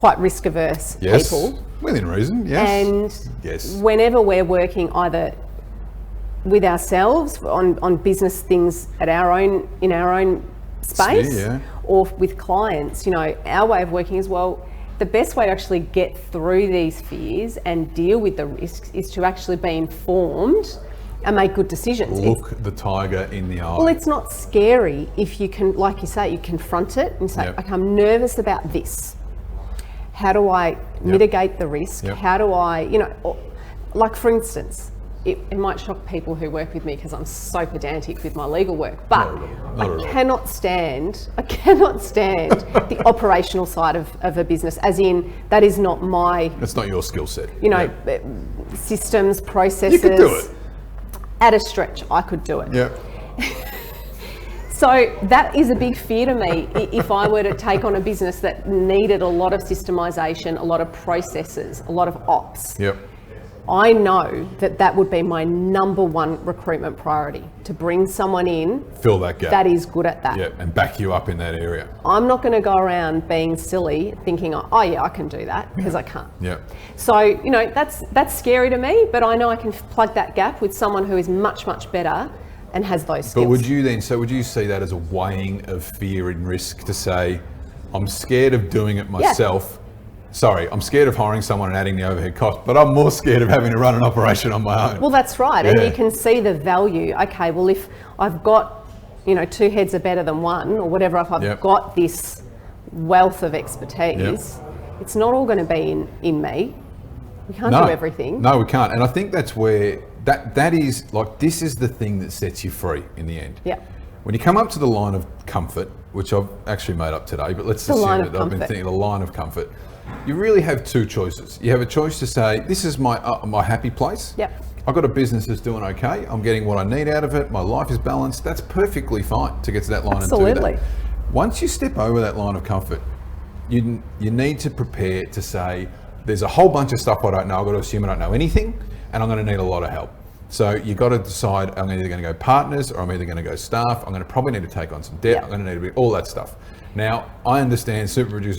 quite risk averse Yes. people. Within reason, yes. And yes. whenever we're working either with ourselves on business things in our own space, yeah. or with clients, our way of working as well, the best way to actually get through these fears and deal with the risks is to actually be informed and make good decisions. Look the tiger in the eye. Well, it's not scary if you can, like you say, you confront it and say, okay, I'm nervous about this. How do I mitigate the risk? How do I, like for instance, it might shock people who work with me because I'm so pedantic with my legal work, but I cannot stand the operational side of a business, as in that is not my... That's not your skill set. Systems, processes. You could do it. At a stretch, I could do it. Yeah. So that is a big fear to me if I were to take on a business that needed a lot of systemization, a lot of processes, a lot of ops. Yep. I know that would be my number one recruitment priority, to bring someone in, fill that gap, that is good at that. Yeah, and back you up in that area. I'm not going to go around being silly thinking, oh yeah, I can do that, because I can't. Yeah. So, that's scary to me, but I know I can plug that gap with someone who is much, much better and has those skills. But would you see that as a weighing of fear and risk, to say, I'm scared of doing it myself? Yeah. Sorry, I'm scared of hiring someone and adding the overhead cost, but I'm more scared of having to run an operation on my own. Well, that's right. Yeah. And you can see the value. Okay, well, if I've got, two heads are better than one, or whatever, if I've got this wealth of expertise, it's not all going to be in me. We can't do everything. No, we can't. And I think that's where that is, like, this is the thing that sets you free in the end. Yeah. When you come up to the line of comfort, which I've actually made up today, but let's assume that I've been thinking the line of comfort. You really have two choices. You have a choice to say, this is my happy place. Yep. I've got a business that's doing okay. I'm getting what I need out of it. My life is balanced. That's perfectly fine to get to that line and do that. Once you step over that line of comfort, you need to prepare to say, there's a whole bunch of stuff I don't know. I've got to assume I don't know anything, and I'm going to need a lot of help. So you've got to decide, I'm either going to go partners, or I'm either going to go staff. I'm going to probably need to take on some debt. I'm going to need to be all that stuff. Now, I understand super producer